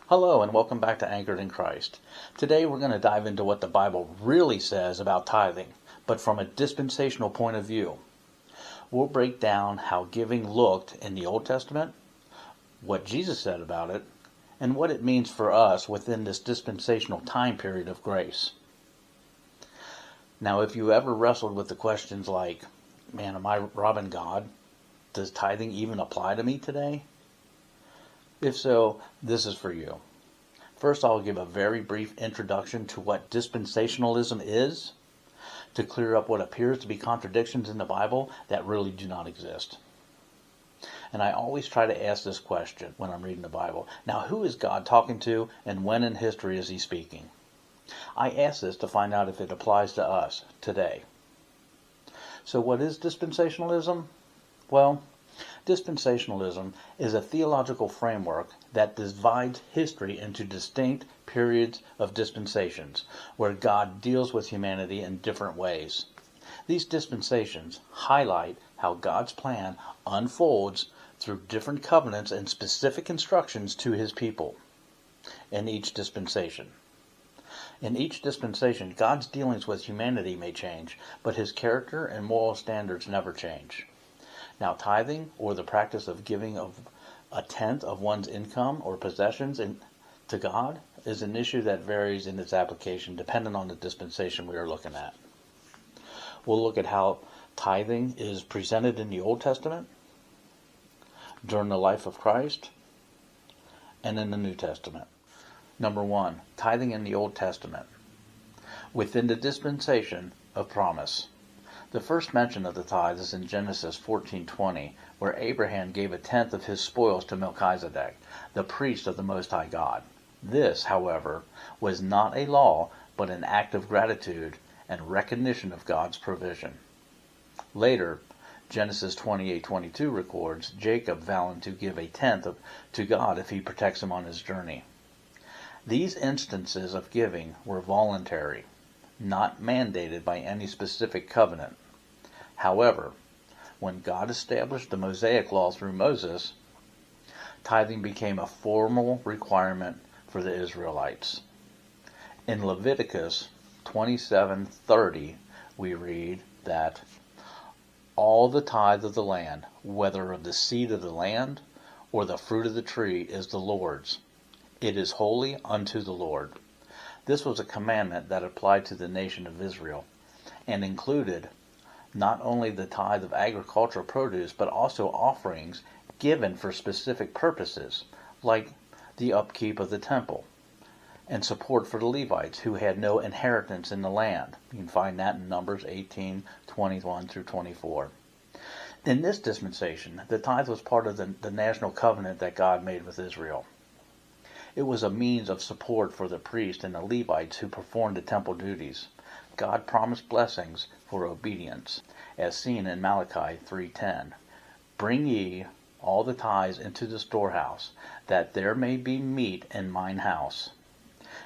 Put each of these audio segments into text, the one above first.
Hello and welcome back to Anchored in Christ. Today we're going to dive into what the Bible really says about tithing, but from a dispensational point of view. We'll break down how giving looked in the Old Testament, what Jesus said about it, and what it means for us within this dispensational time period of grace. Now, if you ever wrestled with the questions like, man, am I robbing God? Does tithing even apply to me today? If so, this is for you. First, I'll give a very brief introduction to what dispensationalism is, to clear up what appears to be contradictions in the Bible that really do not exist. And I always try to ask this question when I'm reading the Bible. Now, who is God talking to, and when in history is he speaking? I ask this to find out if it applies to us today. So what is dispensationalism? Well, dispensationalism is a theological framework that divides history into distinct periods of dispensations, where God deals with humanity in different ways. These dispensations highlight how God's plan unfolds through different covenants and specific instructions to his people in each dispensation. In each dispensation, God's dealings with humanity may change, but his character and moral standards never change. Now, tithing, or the practice of giving of a tenth of one's income or possessions to God, is an issue that varies in its application depending on the dispensation we are looking at. We'll look at how tithing is presented in the Old Testament, during the life of Christ, and in the New Testament. Number 1, tithing in the Old Testament. Within the dispensation of promise. The first mention of the tithe is in Genesis 14:20, where Abraham gave a tenth of his spoils to Melchizedek, the priest of the Most High God. This, however, was not a law, but an act of gratitude and recognition of God's provision. Later, Genesis 28:22 records Jacob vowing to give a tenth to God if he protects him on his journey. These instances of giving were voluntary, not mandated by any specific covenant. However, when God established the Mosaic law through Moses, tithing became a formal requirement for the Israelites. In Leviticus 27:30, we read that all the tithe of the land, whether of the seed of the land or the fruit of the tree, is the Lord's. It is holy unto the Lord. This was a commandment that applied to the nation of Israel and included not only the tithe of agricultural produce, but also offerings given for specific purposes, like the upkeep of the temple and support for the Levites who had no inheritance in the land. You can find that in Numbers 18:21 through 24. In this dispensation, the tithe was part of the national covenant that God made with Israel. It was a means of support for the priests and the Levites who performed the temple duties. God promised blessings for obedience, as seen in Malachi 3:10. Bring ye all the tithes into the storehouse, that there may be meat in mine house.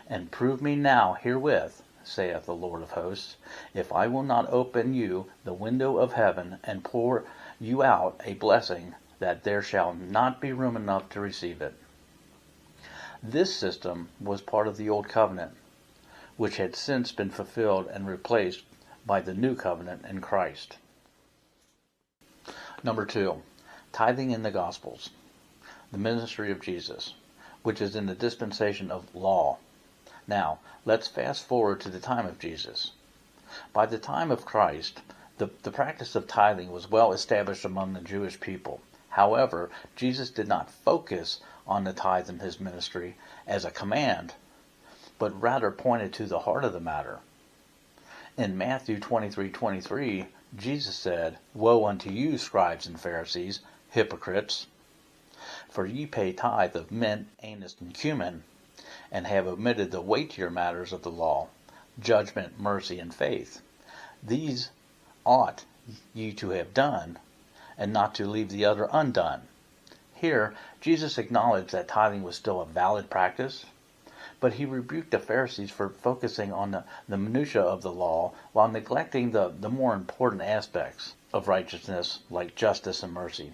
And prove me now herewith, saith the Lord of hosts, if I will not open you the window of heaven and pour you out a blessing, that there shall not be room enough to receive it. This system was part of the Old Covenant, which had since been fulfilled and replaced by the New Covenant in Christ. Number 2, tithing in the Gospels, the ministry of Jesus, which is in the dispensation of law. Now, let's fast forward to the time of Jesus. By the time of Christ, the practice of tithing was well established among the Jewish people. However, Jesus did not focus on the tithe in his ministry as a command, but rather pointed to the heart of the matter. In Matthew 23:23, Jesus said, Woe unto you, scribes and Pharisees, hypocrites! For ye pay tithe of mint, anise, and cumin, and have omitted the weightier matters of the law, judgment, mercy, and faith. These ought ye to have done, and not to leave the other undone. Here, Jesus acknowledged that tithing was still a valid practice, but he rebuked the Pharisees for focusing on the minutiae of the law while neglecting the more important aspects of righteousness like justice and mercy.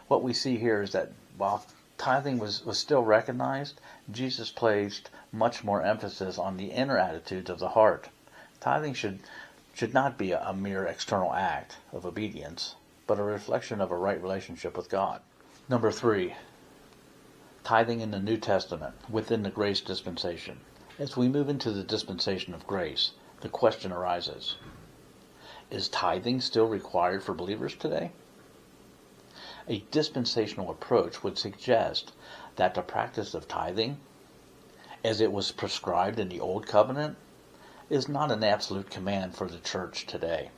What we see here is that while tithing was still recognized, Jesus placed much more emphasis on the inner attitudes of the heart. Tithing should not be a mere external act of obedience, but a reflection of a right relationship with God. Number 3, tithing in the New Testament within the grace dispensation. As we move into the dispensation of grace, the question arises, is tithing still required for believers today? A dispensational approach would suggest that the practice of tithing, as it was prescribed in the Old Covenant, is not an absolute command for the church today.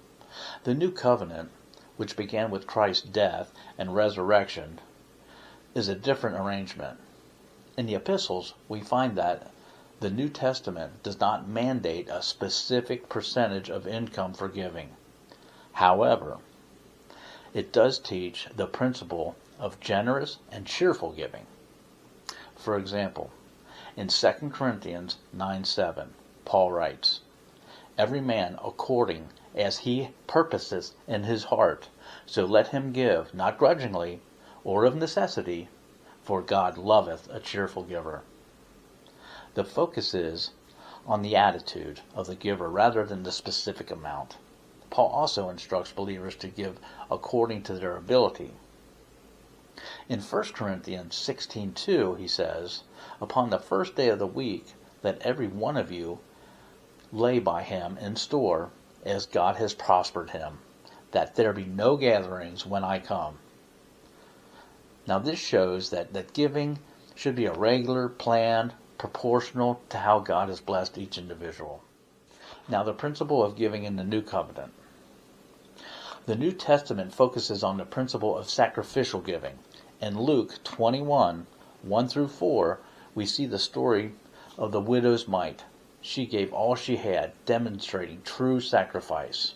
The New Covenant, which began with Christ's death and resurrection, is a different arrangement. In the epistles, we find that the New Testament does not mandate a specific percentage of income for giving. However, it does teach the principle of generous and cheerful giving. For example, in 2 Corinthians 9:7, Paul writes, "Every man according as he purposes in his heart, so let him give, not grudgingly, or of necessity, for God loveth a cheerful giver." The focus is on the attitude of the giver rather than the specific amount. Paul also instructs believers to give according to their ability. In 1 Corinthians 16:2, he says, "Upon the first day of the week, let every one of you lay by him in store, as God has prospered him, that there be no gatherings when I come." Now this shows that giving should be a regular, planned, proportional to how God has blessed each individual. Now the principle of giving in the New Covenant. The New Testament focuses on the principle of sacrificial giving. In Luke 21:1-4, we see the story of the widow's mite. She gave all she had, demonstrating true sacrifice.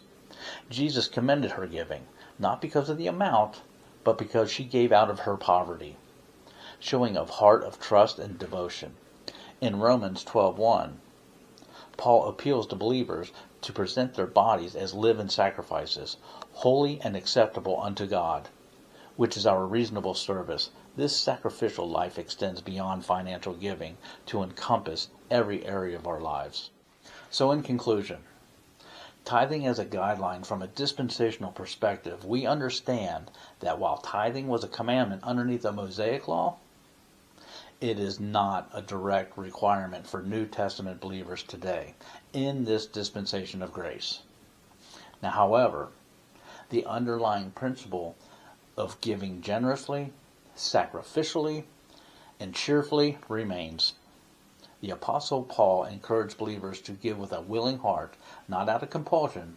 Jesus commended her giving, not because of the amount, but because she gave out of her poverty, showing a heart of trust and devotion. In Romans 12:1, Paul appeals to believers to present their bodies as living sacrifices, holy and acceptable unto God, which is our reasonable service. This sacrificial life extends beyond financial giving to encompass every area of our lives. So in conclusion, tithing as a guideline from a dispensational perspective, we understand that while tithing was a commandment underneath the Mosaic law, it is not a direct requirement for New Testament believers today in this dispensation of grace. Now, however, the underlying principle of giving generously, sacrificially, and cheerfully remains. The Apostle Paul encouraged believers to give with a willing heart, not out of compulsion,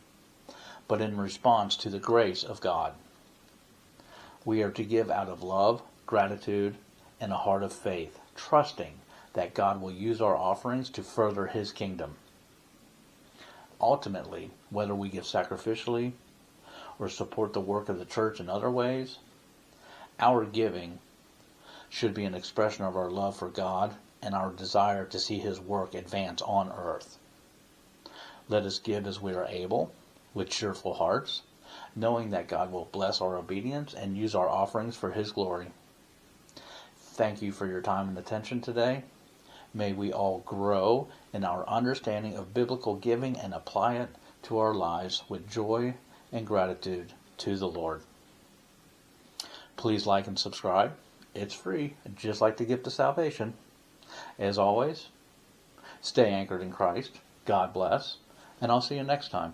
but in response to the grace of God. We are to give out of love, gratitude, and a heart of faith, trusting that God will use our offerings to further His kingdom. Ultimately, whether we give sacrificially or support the work of the church in other ways, our giving should be an expression of our love for God and our desire to see His work advance on earth. Let us give as we are able, with cheerful hearts, knowing that God will bless our obedience and use our offerings for His glory. Thank you for your time and attention today. May we all grow in our understanding of biblical giving and apply it to our lives with joy and gratitude to the Lord. Please like and subscribe. It's free, just like the gift of salvation. As always, stay anchored in Christ. God bless, and I'll see you next time.